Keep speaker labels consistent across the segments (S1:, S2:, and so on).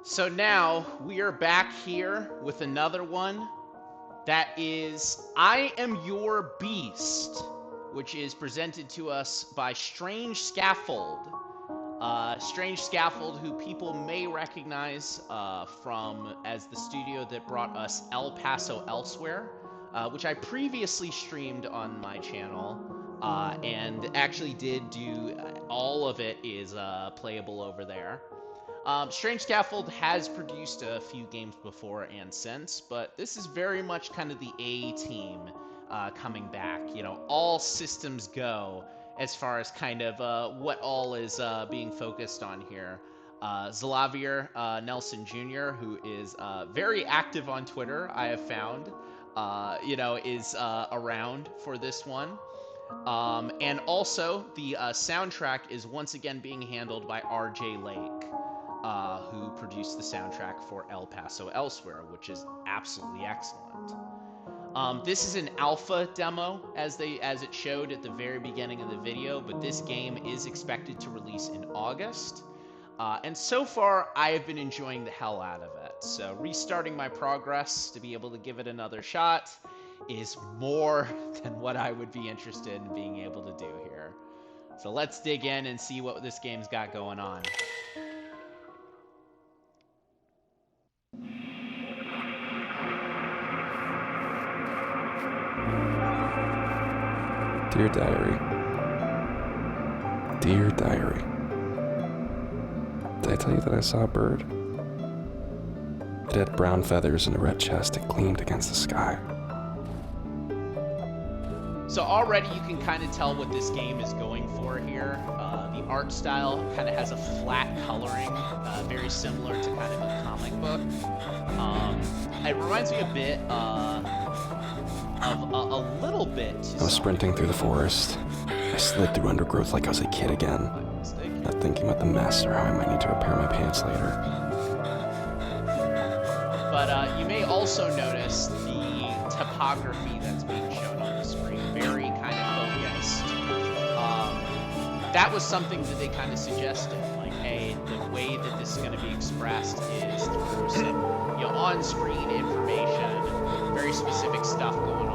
S1: So now we are back here with another one that is I Am Your Beast, which is presented to us by Strange Scaffold. Strange Scaffold, who people may recognize from as the studio that brought us El Paso Elsewhere, which I previously streamed on my channel, and actually did do all of it is playable over there. Strange Scaffold has produced a few games before and since, but this is very much kind of the A team coming back. You know, all systems go as far as kind of what all is being focused on here. Xalavier Nelson Jr., who is very active on Twitter, I have found, is around for this one. And also, the soundtrack is once again being handled by R.J. Lake, who produced the soundtrack for El Paso Elsewhere, which is absolutely excellent. This is an alpha demo, as it showed at the very beginning of the video, but this game is expected to release in August. And so far, I have been enjoying the hell out of it. So restarting my progress to be able to give it another shot is more than what I would be interested in being able to do here. So let's dig in and see what this game's got going on.
S2: Dear Diary. Dear Diary. Did I tell you that I saw a bird? It had brown feathers and a red chest. It gleamed against the sky.
S1: So already you can kind of tell what this game is going for here. The art style kind of has a flat coloring, very similar to kind of a comic book. It reminds me a bit of a little bit.
S2: I was sprinting through the forest. I slid through undergrowth like I was a kid again, not thinking about the mess or how I might need to repair my pants later.
S1: But you may also notice the topography that's being shown on the screen, very kind of focused. That was something that they kind of suggested, like, hey, the way that this is going to be expressed is through some, on-screen information, very specific stuff going on.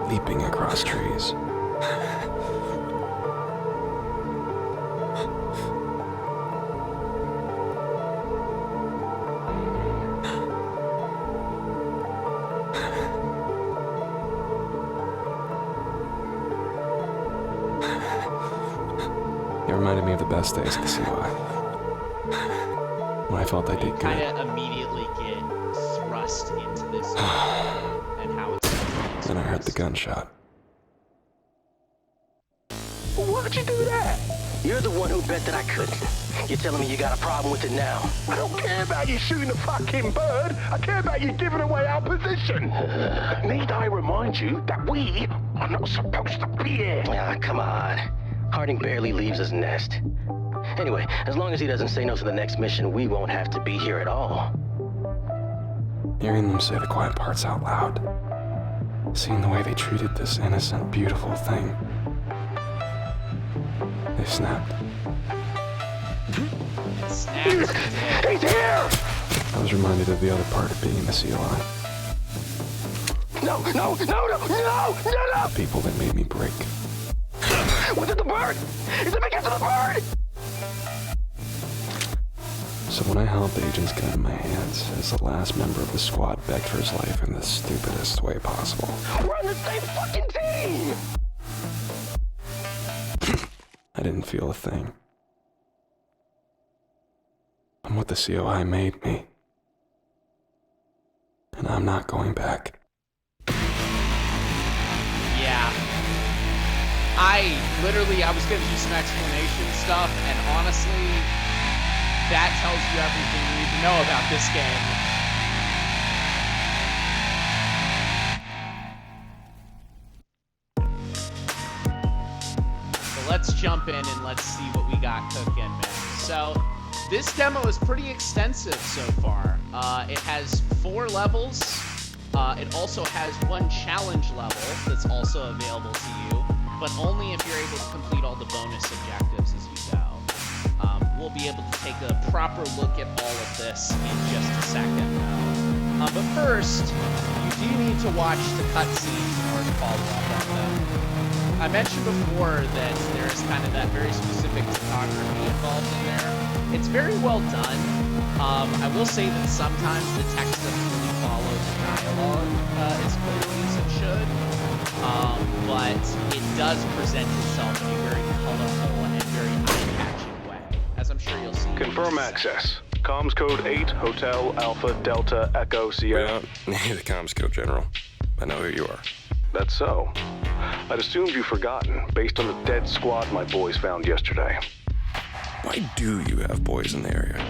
S2: Leaping across trees. It reminded me of the best days at the COI. When I felt I did good.
S1: Kind of immediately get thrust into this and how it's.
S2: Then I heard the gunshot.
S3: Why'd you do that? You're the one who bet that I couldn't. You're telling me you got a problem with it now.
S4: I don't care about you shooting a fucking bird. I care about you giving away our position. Need I remind you that we are not supposed to be here?
S3: Ah, come on. Harding barely leaves his nest. Anyway, as long as he doesn't say no to the next mission, we won't have to be here at all.
S2: Hearing them say the quiet parts out loud. Seeing the way they treated this innocent, beautiful thing. They snapped.
S4: He's here!
S2: I was reminded of the other part of being in the COI.
S4: No!
S2: The people that made me break.
S4: Was it the bird? Is it because of the bird?
S2: So when I held the agent's gun in my hands, as the last member of the squad begged for his life in the stupidest way possible.
S4: We're on the same fucking team!
S2: I didn't feel a thing. I'm what the COI made me. And I'm not going back.
S1: Yeah. I was going to do some explanation stuff, and honestly, that tells you everything you need to know about this game. So let's jump in and let's see what we got cooking, man. So, this demo is pretty extensive so far. It has 4 levels. It also has 1 challenge level that's also available to you. but only if you're able to complete all the bonus objectives as you go. We'll be able to take a proper look at all of this in just a second, though. But first, you do need to watch the cutscenes in order to follow up on them. I mentioned before that there's kind of that very specific photography involved in there. It's very well done. I will say that sometimes the text doesn't really follow the dialogue as clearly as it should, but it does present itself in a very colorful and very eye-catching way, as I'm sure you'll see.
S4: Confirm access. Comms code 8, Hotel, Alpha, Delta, Echo,
S2: We
S4: Sierra.
S2: don't need the comms code, General. I know who you are.
S4: That's so. I'd assumed you've forgotten, based on the dead squad my boys found yesterday.
S2: Why do you have boys in the area?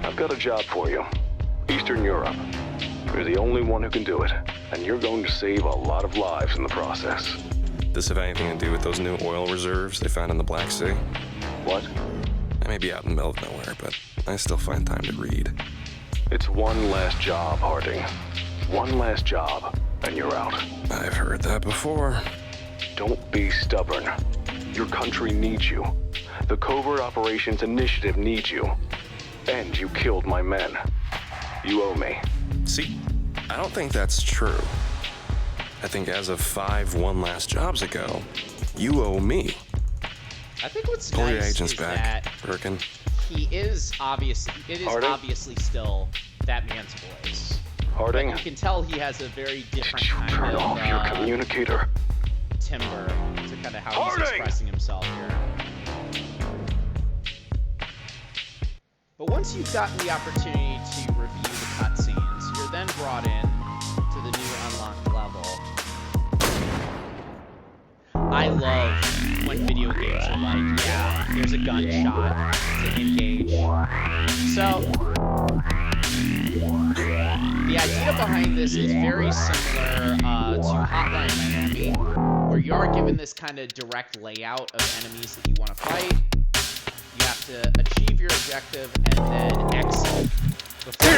S4: I've got a job for you. Eastern Europe. You're the only one who can do it, and you're going to save a lot of lives in the process.
S2: Does this have anything to do with those new oil reserves they found in the Black Sea?
S4: What?
S2: I may be out in the middle of nowhere, but I still find time to read.
S4: It's one last job, Harding. One last job, and you're out.
S2: I've heard that before.
S4: Don't be stubborn. Your country needs you. The Covert Operations Initiative needs you. And you killed my men. You owe me.
S2: See, I don't think that's true. I think as of 5 one last jobs ago, you owe me.
S1: I think what's
S2: Pull your
S1: nice
S2: agents
S1: is
S2: back,
S1: that
S2: Birkin.
S1: it is
S4: Harding?
S1: obviously still that man's voice.
S4: Harding,
S1: You can tell he has a very different
S4: did you
S1: kind
S4: turn
S1: of
S4: off your communicator?
S1: timbre to kind of how
S4: Harding!
S1: he's expressing himself here. But once you've gotten the opportunity to review the cutscenes, you're then brought in to the new unlocked level. I love when video games are like, yeah, here's a gunshot to engage. So, the idea behind this is very similar to Hotline Miami, where you are given this kind of direct layout of enemies that you want to fight. You have to achieve your objective and then exit before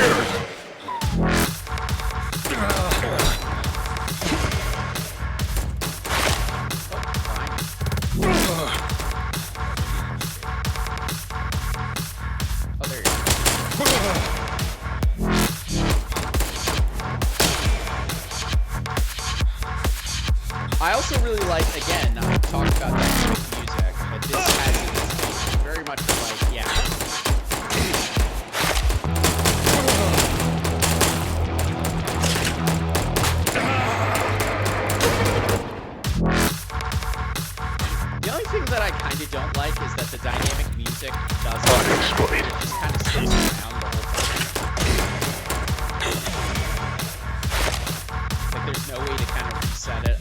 S1: there you go. I also really like, again, I talked about dynamic music, but this has it very much like, yeah. The only thing that I kind of don't like is that the dynamic music doesn't,
S4: Unexplained.
S1: it just kind of sticks around the whole time. Like there's no way to kind of reset it.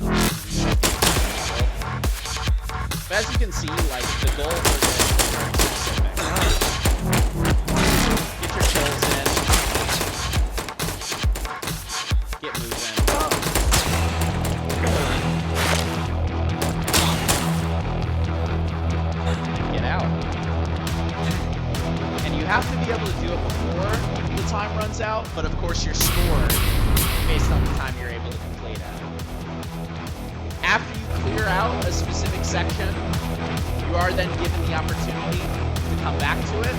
S1: But as you can see, like, the goal for this is very specific. Get your kills in. Get moving. And get out. And you have to be able to do it before the time runs out, but of course you're scored based on the time you're able to complete it. After you clear out a specific section, you are then given the opportunity to come back to it,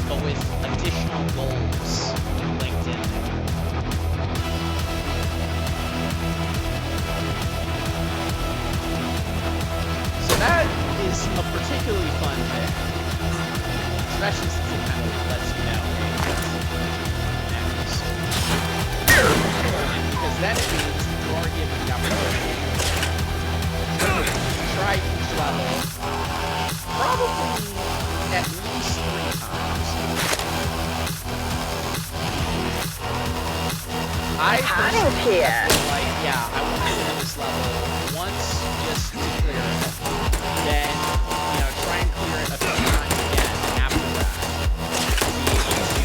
S1: but with additional goals linked in there. So that is a particularly fun thing, especially since it kind of lets you know, hey, what's next. Because then it means you are given the opportunity try each level probably at least 3 times. I personally feel like, yeah, I want to do this level once just to clear it. Then, you know, try and clear it a few times again after that to be able to,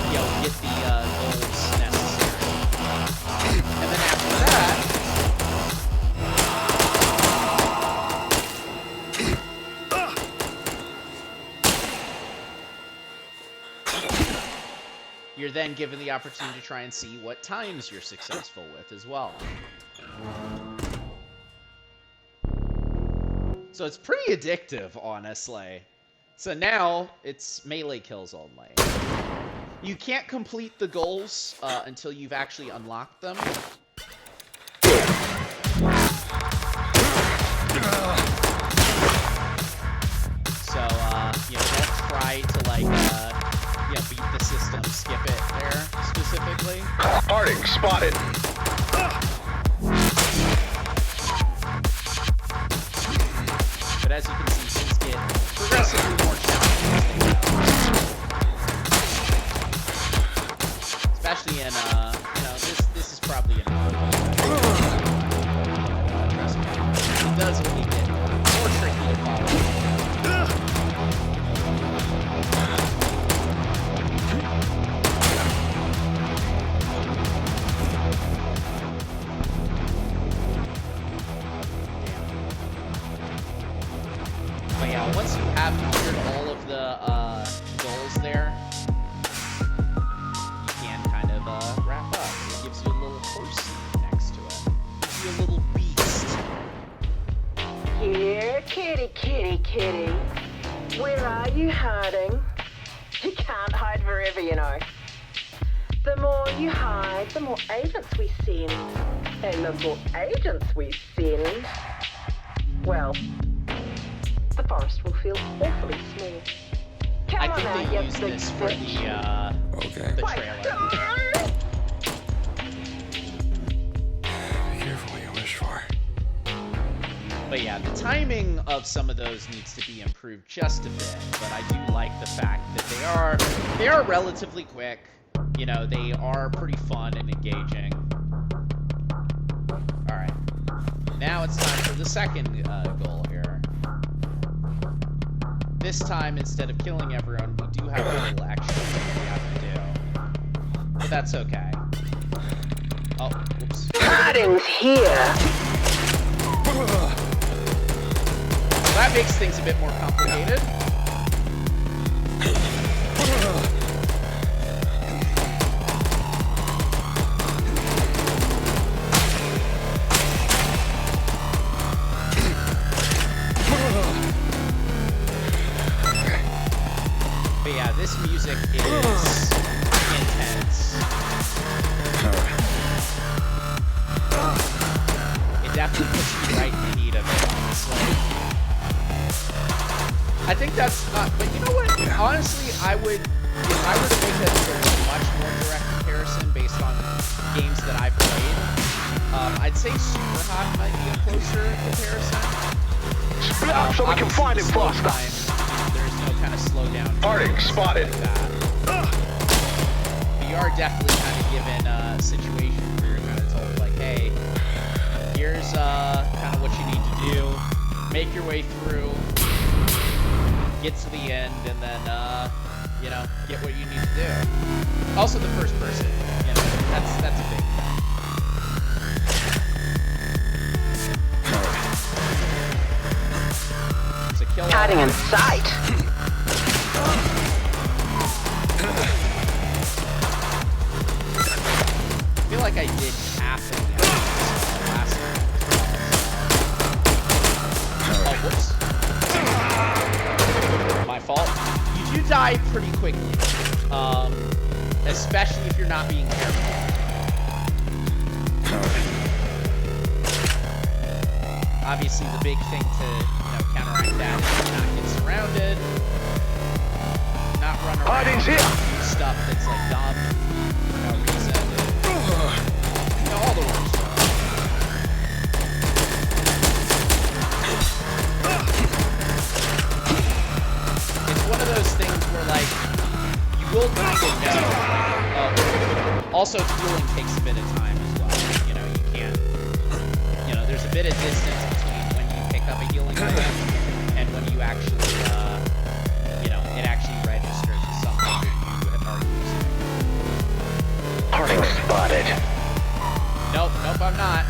S1: you know, get the goals necessary. And then after that, you're then given the opportunity to try and see what times you're successful with as well. So it's pretty addictive, honestly. So now it's melee kills only. You can't complete the goals until you've actually unlocked them. So, don't try to, like, beat the system. Skip it there, specifically.
S4: Harding spotted.
S1: But as you can see, things get progressively more challenging as they go. Especially in, this is probably an it does really get more tricky to follow. But yeah, once you have cleared all of the goals there, you can kind of wrap up. It gives you a little horse next to it. It gives you a little beast.
S5: Here, kitty, kitty, kitty. Where are you hiding? You can't hide forever, you know. The more you hide, the more agents we send. And the more agents we send, well, the forest will feel awfully small. Come
S1: I
S5: on
S1: think
S5: now,
S1: they
S5: you
S1: used
S5: big
S1: this for
S5: bitch.
S2: Okay.
S1: the
S5: Wait.
S1: trailer.
S2: Be careful what you wish for.
S1: But yeah, the timing of some of those needs to be improved just a bit. But I do like the fact that they are relatively quick. You know, they are pretty fun and engaging. All right, now it's time for the second goal here. This time, instead of killing everyone, we do have a little extra that we have to do. But that's okay. Oh, whoops.
S5: Harding's here.
S1: That makes things a bit more complicated. But yeah, this music is intense. It definitely puts you right in the heat of it, honestly. I think that's but you know what? Honestly, if I were to make a much more direct comparison based on games that I've played, I'd say Super Hot might be a closer comparison.
S4: Split up so we can find it faster.
S1: There's no kind of slowdown.
S4: Harding spotted.
S1: Like that. But you are definitely kind of given a situation where you're kind of told, like, hey, here's kind of what you need to do. Make your way through. Get to the end, and then, get what you need to do. Also, the first person, that's a big thing. So kill
S5: Hiding in sight.
S1: I feel like I did half of the last time. Oh, whoops. My fault. You do die pretty quickly, especially if you're not being careful. Obviously, the big thing to counteract that is to not get surrounded, not run around,
S4: Harding's here.
S1: do stuff that's like dumb for no reason. All the work stuff. It's one of those things where, like, you will kind of know. Also, healing takes a bit of time as well. You can't. There's a bit of distance between when you pick up a healing item and when you actually, it actually registers as something that you are using.
S3: Harding spotted.
S1: Nope, I'm not.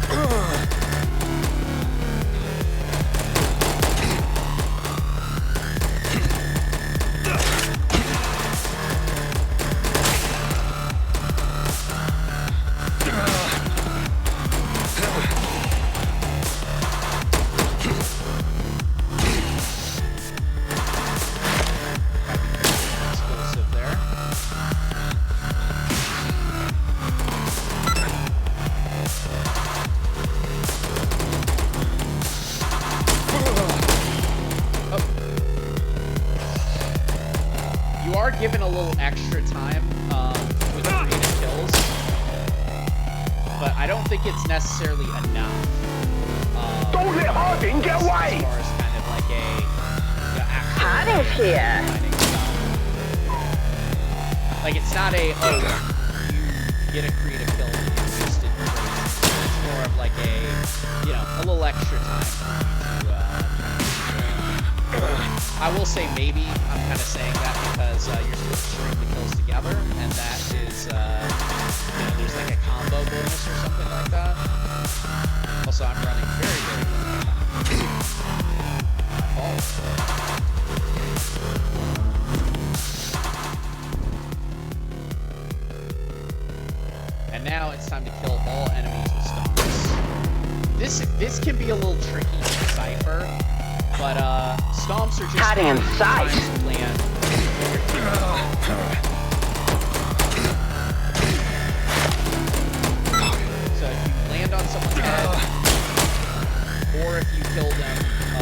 S1: extra time with creative kills, but I don't think it's necessarily enough.
S6: Don't let Harding get away!
S1: As far as kind of like a actual
S5: Harding's here.
S1: finding stuff. Like it's not a you get a creative kill and you just did crazy. It's more of like a a little extra time for you to I will say maybe I'm kind of saying that because you're supposed to string the kills together, and that is there's like a combo bonus or something like that. Also, I'm running very, very low. My fault. And now it's time to kill all enemies with stomps. This can be a little tricky to decipher, but stomps are just
S5: Hiding in sight.
S1: Plan. So if you land on someone's head, or if you kill them with a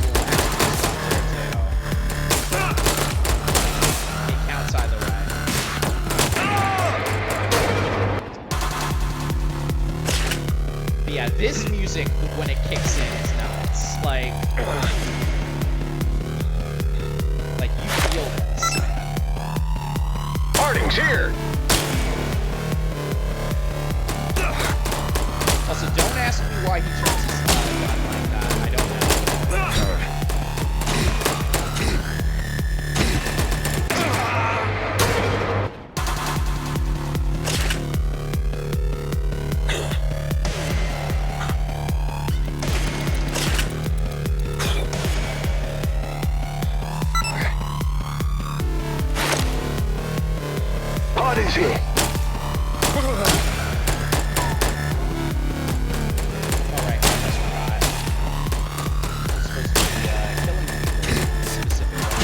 S1: little action stop there too, it counts either way. But yeah, this music, when it kicks in, is nuts. Like you feel this, man.
S6: Harding's here!
S1: Also, don't ask me why he turns his gun like that. I don't know.
S6: Harding's here!
S1: Alright, that's right. It's supposed to be killing people specifically.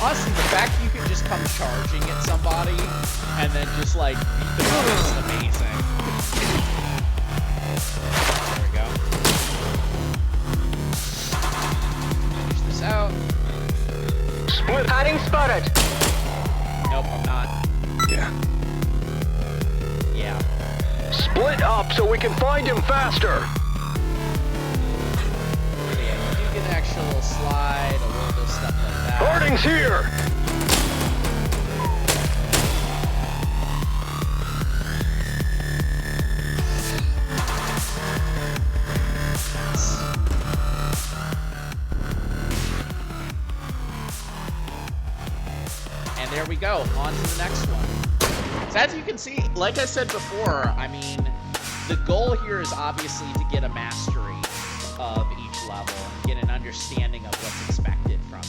S1: Honestly, the fact you can just come charging at somebody and then just like beat them up is amazing. There we go. Finish this out.
S6: Split!
S5: Hiding spotted.
S1: Nope, I'm not.
S2: Yeah.
S1: Yeah.
S6: Split up so we can find him faster!
S1: So yeah, you do get an extra little slide, a little bit of stuff like that.
S6: Harding's here!
S1: And there we go, on to the next one. So as you can see, like I said before, I mean, the goal here is obviously to get a mastery of each level and get an understanding of what's expected from it.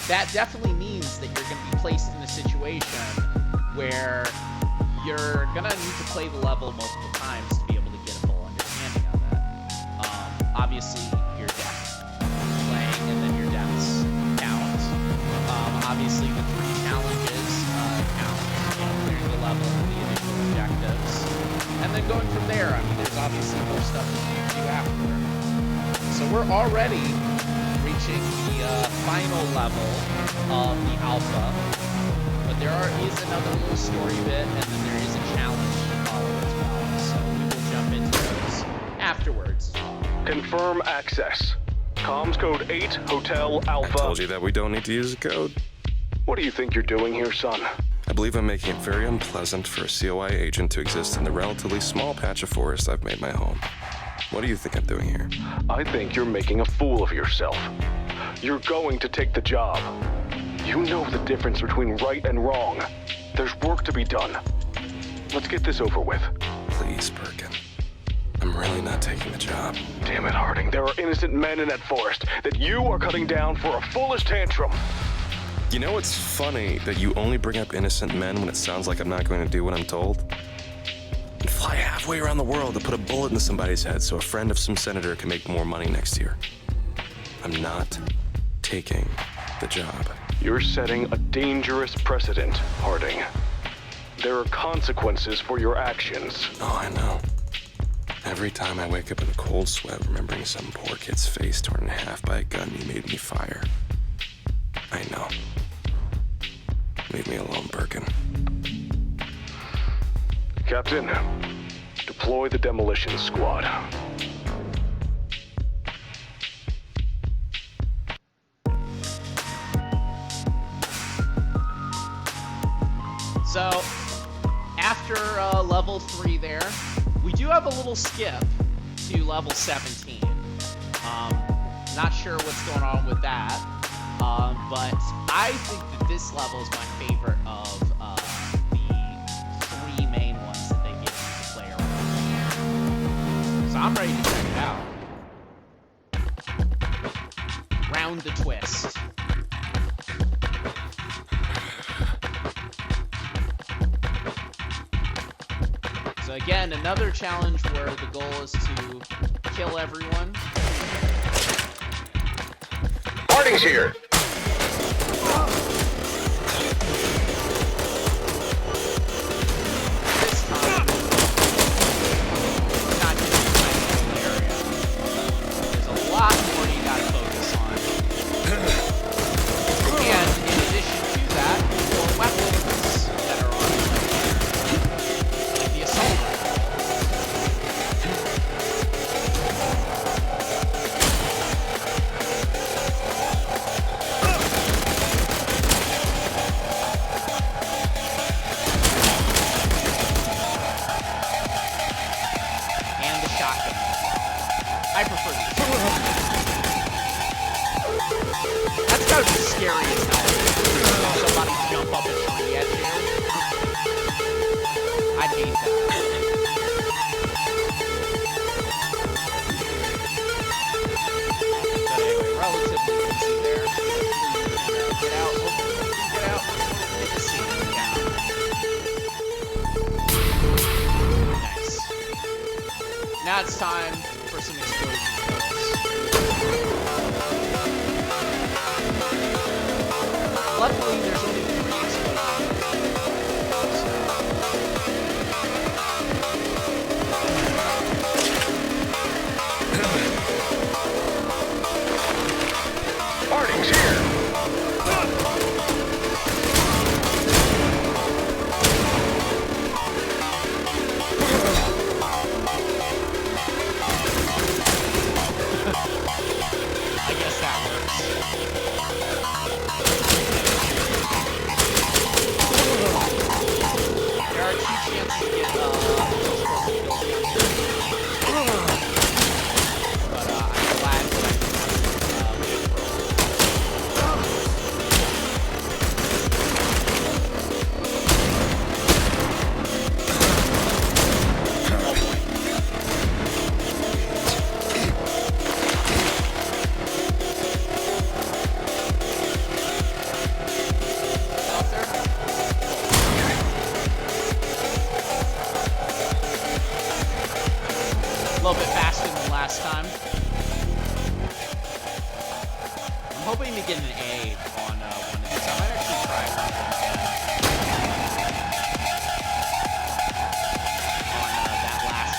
S1: That definitely means that you're going to be placed in a situation where you're going to need to play the level multiple times to be able to get a full understanding of it. Obviously, your death playing and then your deaths count. Obviously, the 3 challenges count, clearing the level and the initial objectives. And then going from there, I mean, there's obviously more stuff that you can do after. So we're already reaching the final level of the alpha. But there is another little story bit, and then there is a challenge to follow as well. So we will jump into those afterwards.
S4: Confirm access. Comms code 8, Hotel Alpha.
S2: I told you that we don't need to use a code.
S4: What do you think you're doing here, son?
S2: I believe I'm making it very unpleasant for a COI agent to exist in the relatively small patch of forest I've made my home. What do you think I'm doing here?
S4: I think you're making a fool of yourself. You're going to take the job. You know the difference between right and wrong. There's work to be done. Let's get this over with.
S2: Please, Birkin. I'm really not taking the job.
S4: Damn it, Harding. There are innocent men in that forest that you are cutting down for a foolish tantrum.
S2: You know, it's funny that you only bring up innocent men when it sounds like I'm not going to do what I'm told. And fly halfway around the world to put a bullet into somebody's head so a friend of some senator can make more money next year. I'm not taking the job.
S4: You're setting a dangerous precedent, Harding. There are consequences for your actions.
S2: Oh, I know. Every time I wake up in a cold sweat remembering some poor kid's face torn in half by a gun you made me fire. I know. Leave me alone, Birkin.
S4: Captain, deploy the demolition squad.
S1: So, after level 3 there, we do have a little skip to level 17. Not sure what's going on with that, but I think that this level is my favorite of the 3 main ones that they give you to play around. So I'm ready to check it out. Round the twist. So again, another challenge where the goal is to kill everyone.
S6: Harding's here.
S1: This time, we're not just in the area. There's a lot more you gotta focus on. And in addition to that, more weapons that are on the like the assault rifle. And the shotgun. I prefer these. That's gotta be scary as hell. Somebody jump up a tree at you. I'd hate that. But anyway, relatively easy there. Get out. Get out. Hit the scene. Yeah. Nice. Now it's time for some explosion kills. Luckily, there's only 3 explosions.
S6: Harding's here.
S1: I guess that works. There are 2 chances to get but I'm glad that I can wait out there. A little bit faster than last time. I'm hoping to get an A on one of these. I might actually try one of them again. On that last one.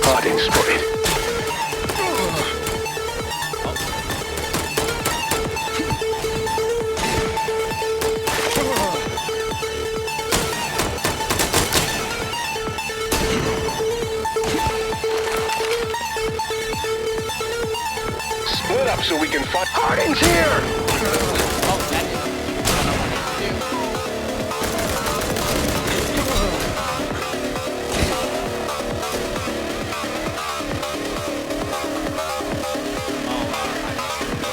S6: Harding spotted. Split up so we can find. Harding's here.
S1: Oh, that is what I wanted to do.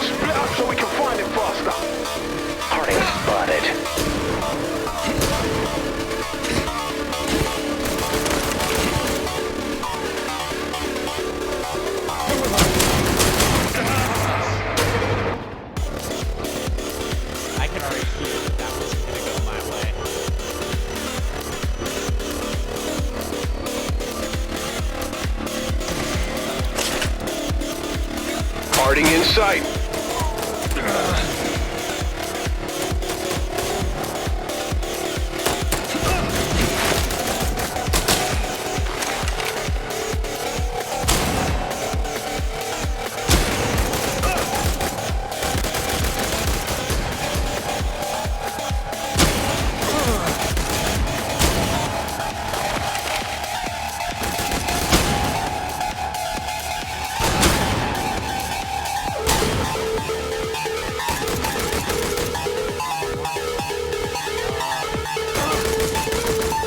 S6: Split up so we can find him faster. Harding spotted.
S4: sight.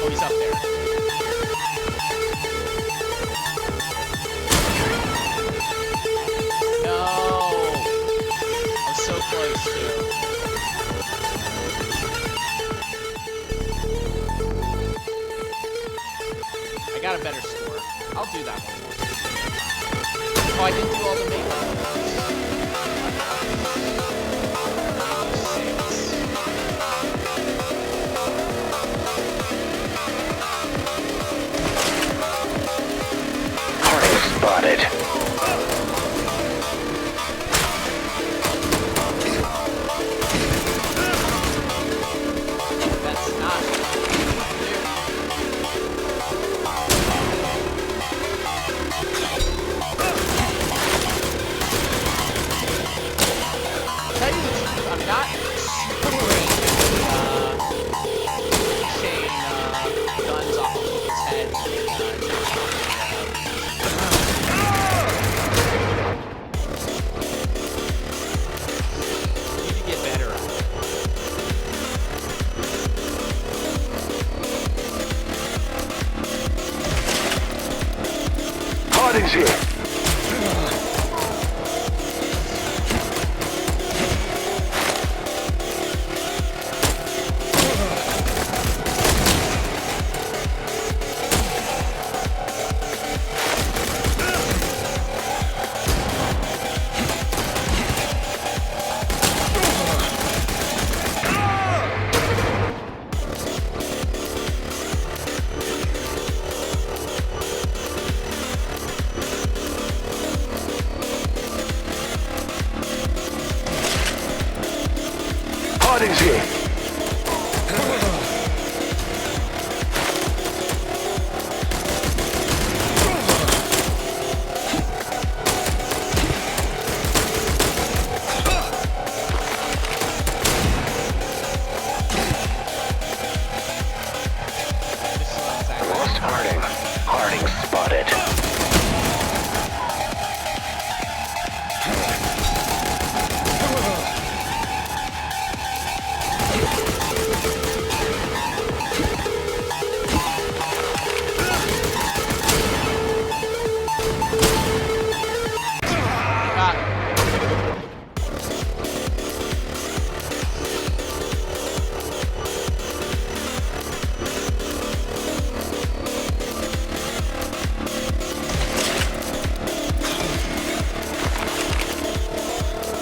S1: Oh, he's up there. No! I was so close to. I got a better score. I'll do that one more. Oh, I didn't do all the makeup.
S6: Harding spotted.
S1: That's not. Tell you the truth, I'm not super great ricocheting guns off of people's heads. Need to get better at it.
S4: Harding's here. Harding's here.
S6: Lost Harding. Harding spotted.
S1: Got it.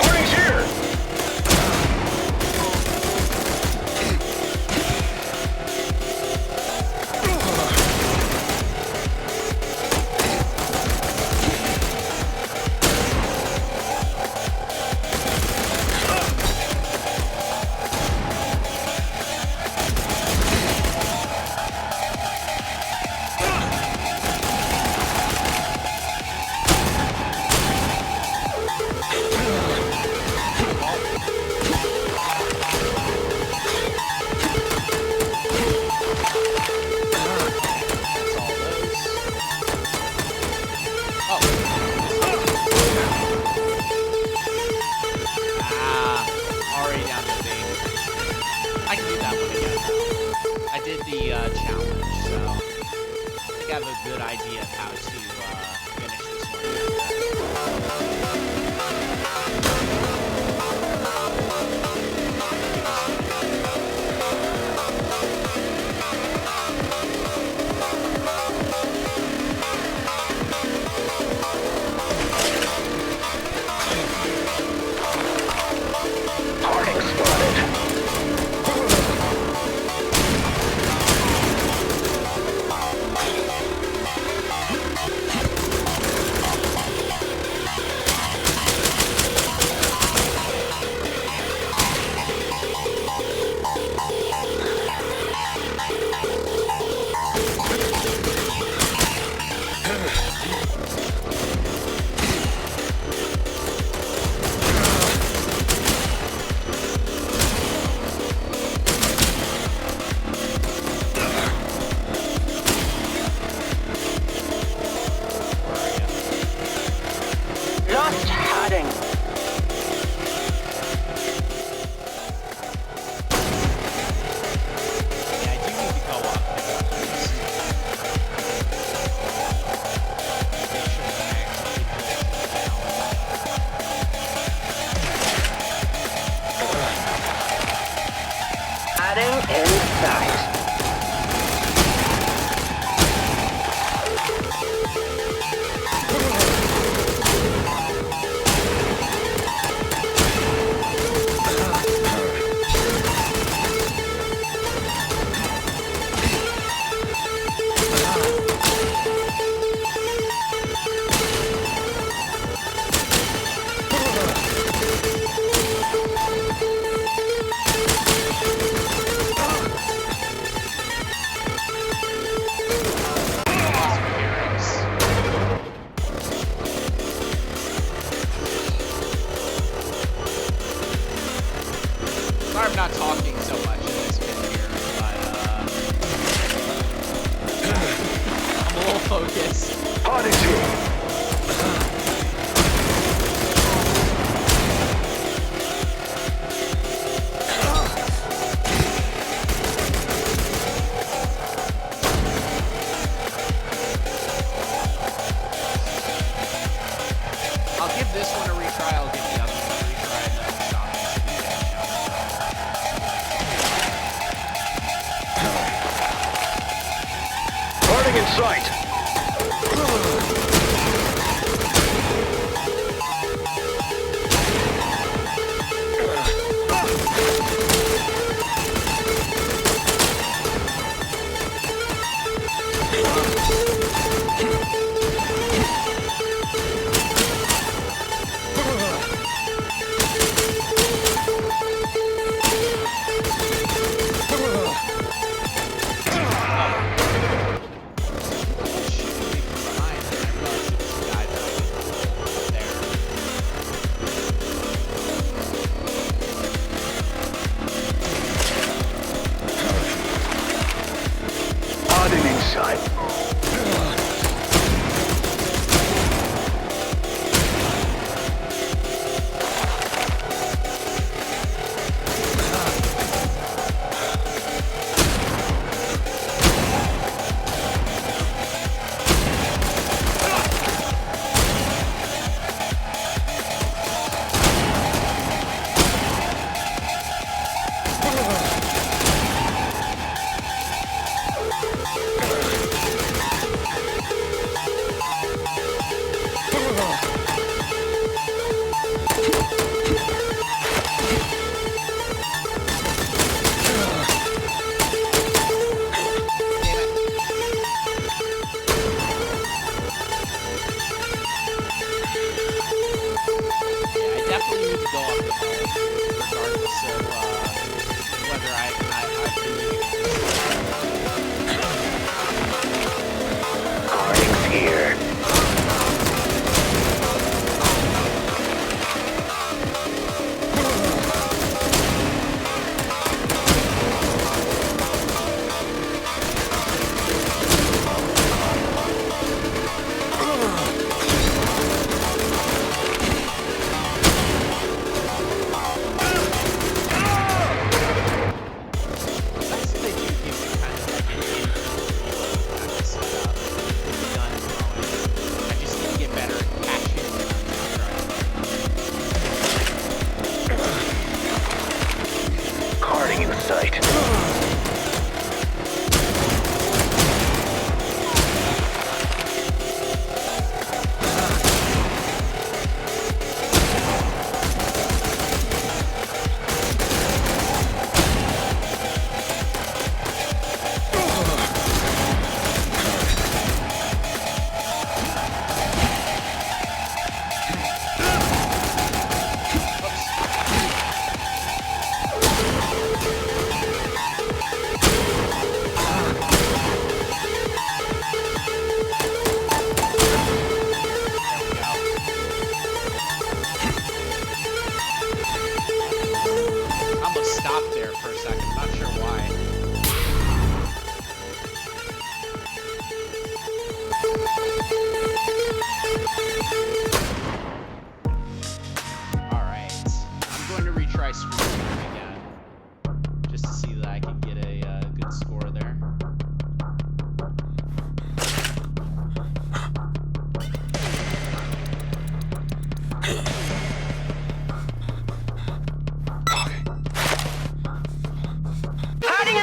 S4: Harding's here. Already down to B. I can do that one again. I did the challenge, so I think I have a good idea of how to finish this one.
S6: Harding spotted.
S3: hiding in sight.
S1: Sorry I'm not talking so much in this bit here, but I'm a little focused.
S4: Party's here.
S1: I'll give this one a retry, I'll give the other one a retry, and then we'll stop.
S4: Parting in sight.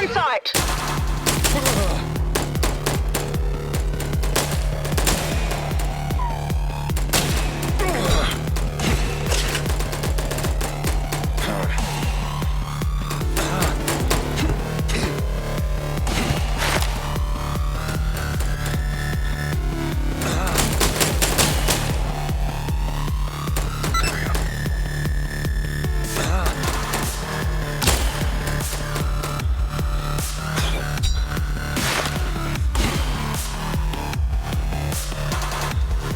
S5: in sight!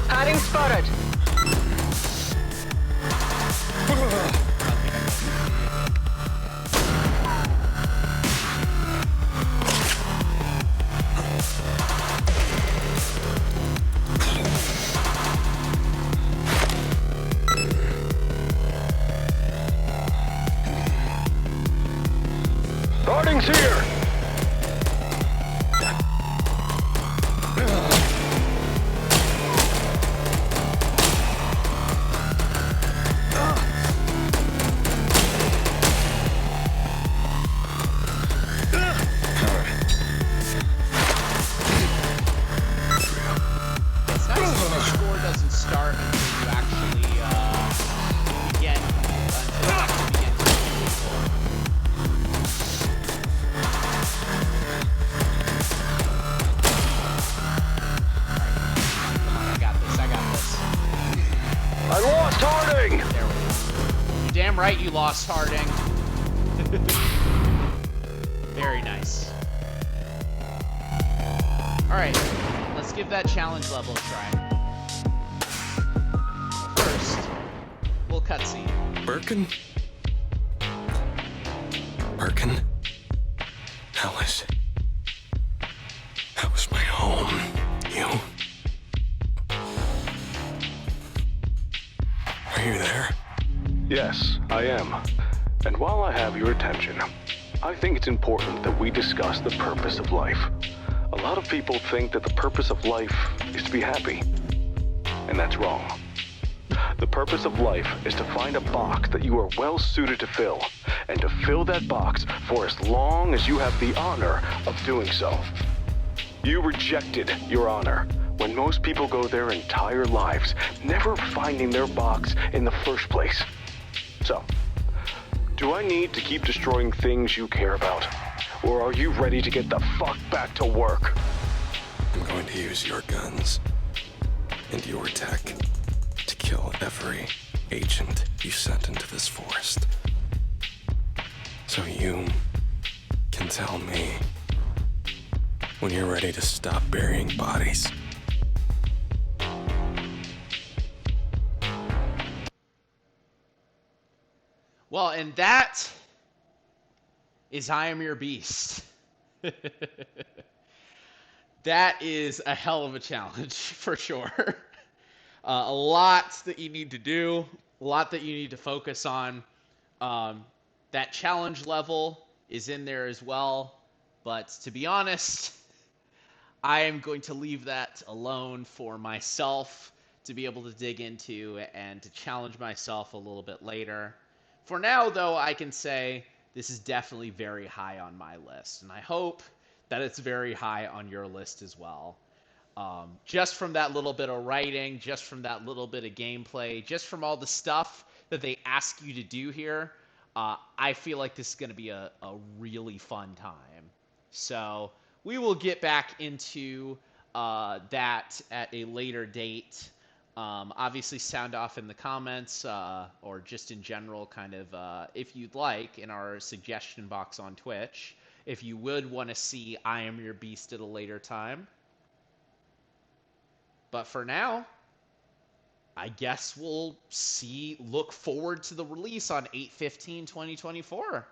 S5: Hiding spotted.
S4: Harding's here!
S1: It's nice when the score doesn't start until you actually begin. Until you actually begin to Come on, I got this. I got this.
S4: I lost Harding!
S1: There we go. You're damn right you lost Harding. Very nice. Alright, let's give that challenge level a try. First, we'll cutscene.
S2: Birkin? Birkin? How is my home? You? Are you there?
S4: Yes, I am. And while I have your attention, I think it's important that we discuss the purpose of life. A lot of people think that the purpose of life is to be happy. And that's wrong. The purpose of life is to find a box that you are well suited to fill, and to fill that box for as long as you have the honor of doing so. You rejected your honor when most people go their entire lives never finding their box in the first place. So, do I need to keep destroying things you care about? Or are you ready to get the fuck back to work?
S2: I'm going to use your guns and your tech to kill every agent you sent into this forest. So you can tell me when you're ready to stop burying bodies.
S1: Well, and that is I Am Your Beast. That is a hell of a challenge, for sure. A lot that you need to do, a lot that you need to focus on. That challenge level is in there as well, but to be honest, I am going to leave that alone for myself to be able to dig into and to challenge myself a little bit later. For now, though, I can say this is definitely very high on my list, and I hope that it's very high on your list as well. Just from that little bit of writing, just from that little bit of gameplay, just from all the stuff that they ask you to do here, I feel like this is going to be a really fun time. So we will get back into that at a later date. Obviously, sound off in the comments, or just in general, kind of, if you'd like, in our suggestion box on Twitch, if you would want to see I Am Your Beast at a later time. But for now, I guess we'll look forward to the release on 8/15/2024.